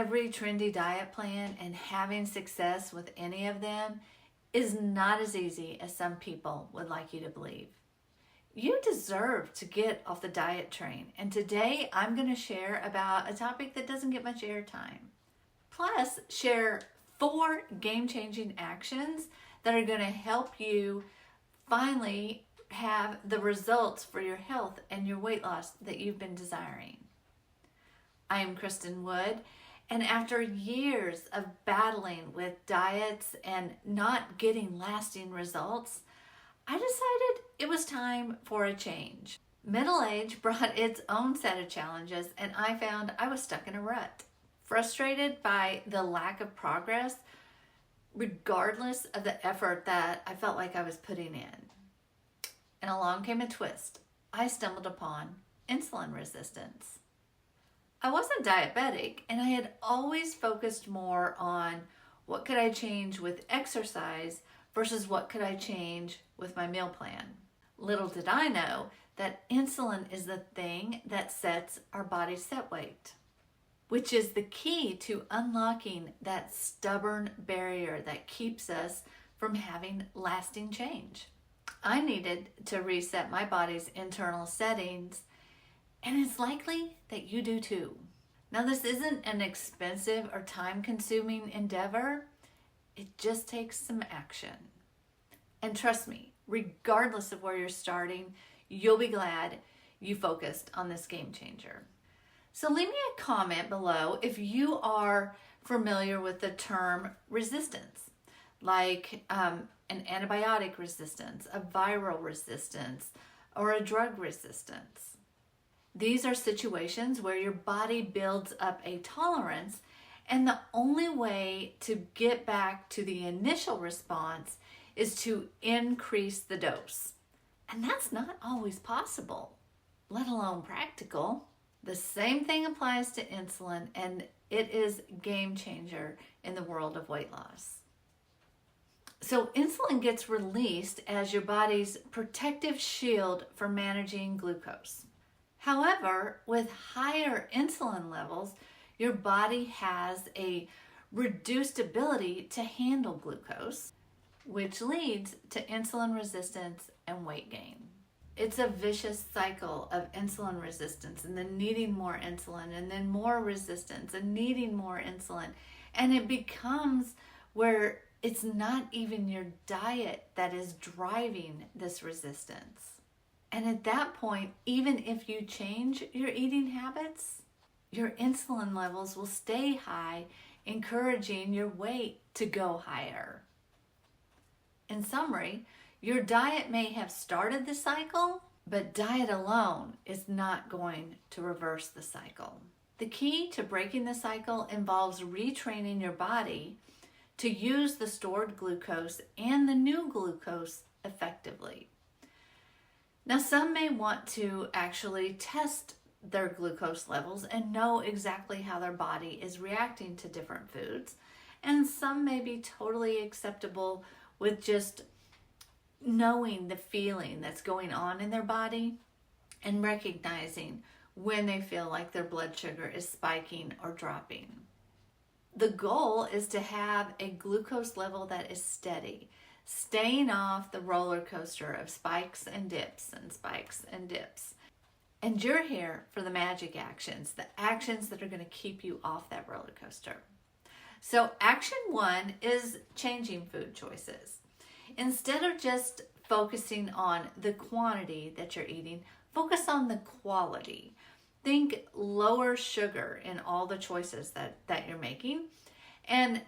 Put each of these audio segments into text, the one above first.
every trendy diet plan and having success with any of them is not as easy as some people would like you to believe. You deserve to get off the diet train, and today I'm going to share about a topic that doesn't get much airtime. Plus, share 4 game-changing actions that are going to help you finally have the results for your health and your weight loss that you've been desiring. I am Kristin Wood, and after years of battling with diets and not getting lasting results, I decided it was time for a change. Middle age brought its own set of challenges, and I found I was stuck in a rut. Frustrated by the lack of progress, regardless of the effort that I felt like I was putting in. And along came a twist. I stumbled upon insulin resistance. I wasn't diabetic, and I had always focused more on what could I change with exercise versus what could I change with my meal plan. Little did I know that insulin is the thing that sets our body's set weight, which is the key to unlocking that stubborn barrier that keeps us from having lasting change. I needed to reset my body's internal settings, and it's likely that you do too. Now, this isn't an expensive or time-consuming endeavor. It just takes some action. And trust me, regardless of where you're starting, you'll be glad you focused on this game changer. So leave me a comment below if you are familiar with the term resistance, like an antibiotic resistance, a viral resistance, or a drug resistance. These are situations where your body builds up a tolerance, and the only way to get back to the initial response is to increase the dose. And that's not always possible, let alone practical. The same thing applies to insulin, and it is a game changer in the world of weight loss. So insulin gets released as your body's protective shield for managing glucose. However, with higher insulin levels, your body has a reduced ability to handle glucose, which leads to insulin resistance and weight gain. It's a vicious cycle of insulin resistance and then needing more insulin and then more resistance and needing more insulin. And it becomes where it's not even your diet that is driving this resistance. And at that point, even if you change your eating habits, your insulin levels will stay high, encouraging your weight to go higher. In summary, your diet may have started the cycle, but diet alone is not going to reverse the cycle. The key to breaking the cycle involves retraining your body to use the stored glucose and the new glucose effectively. Now, some may want to actually test their glucose levels and know exactly how their body is reacting to different foods, and some may be totally acceptable with just knowing the feeling that's going on in their body and recognizing when they feel like their blood sugar is spiking or dropping. The goal is to have a glucose level that is steady, staying off the roller coaster of spikes and dips and spikes and dips. And you're here for the magic actions, the actions that are going to keep you off that roller coaster. So action 1 is changing food choices. Instead of just focusing on the quantity that you're eating, focus on the quality. Think lower sugar in all the choices that you're making, and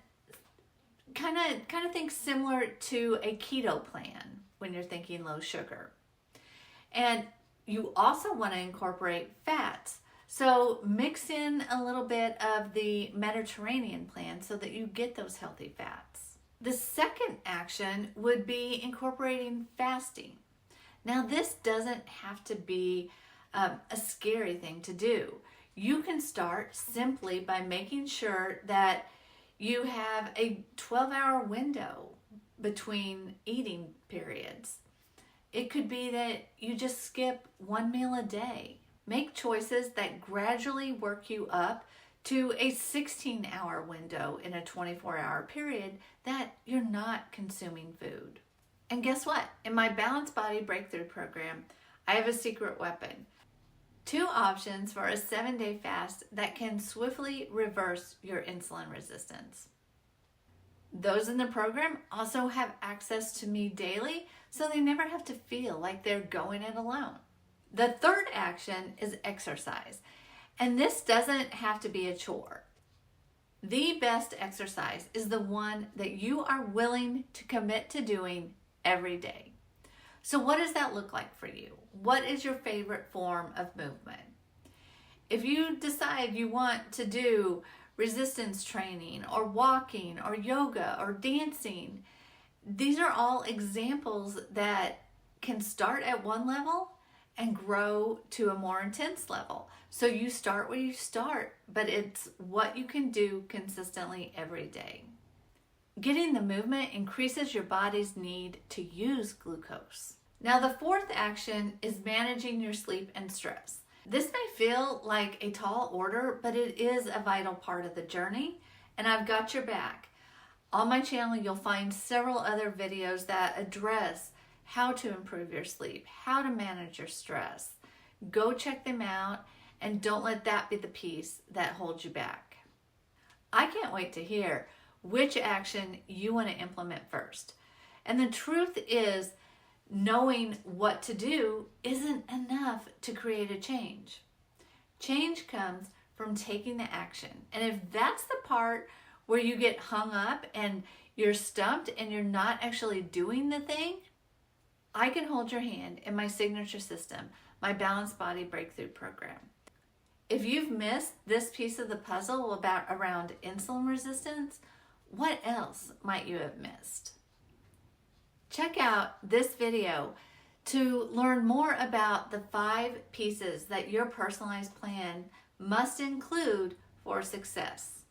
kind of think similar to a keto plan when you're thinking low sugar. And you also want to incorporate fats. So mix in a little bit of the Mediterranean plan so that you get those healthy fats. The second action would be incorporating fasting. Now, this doesn't have to be a scary thing to do. You can start simply by making sure that you have a 12-hour window between eating periods. It could be that you just skip one meal a day. Make choices that gradually work you up to a 16-hour window in a 24-hour period that you're not consuming food. And guess what? In my Balanced Body Breakthrough program, I have a secret weapon. 2 options for a 7-day fast that can swiftly reverse your insulin resistance. Those in the program also have access to me daily, so they never have to feel like they're going it alone. The third action is exercise, and this doesn't have to be a chore. The best exercise is the one that you are willing to commit to doing every day. So what does that look like for you? What is your favorite form of movement? If you decide you want to do resistance training or walking or yoga or dancing, these are all examples that can start at one level and grow to a more intense level. So you start where you start, but it's what you can do consistently every day. Getting the movement increases your body's need to use glucose. Now, the fourth action is managing your sleep and stress. This may feel like a tall order, but it is a vital part of the journey, and I've got your back. On my channel, you'll find several other videos that address how to improve your sleep, how to manage your stress. Go check them out, and don't let that be the piece that holds you back. I can't wait to hear which action you want to implement first. And the truth is, knowing what to do isn't enough to create a change. Change comes from taking the action. And if that's the part where you get hung up and you're stumped and you're not actually doing the thing, I can hold your hand in my signature system, my Balanced Body Breakthrough program. If you've missed this piece of the puzzle around insulin resistance, what else might you have missed? Check out this video to learn more about the 5 pieces that your personalized plan must include for success.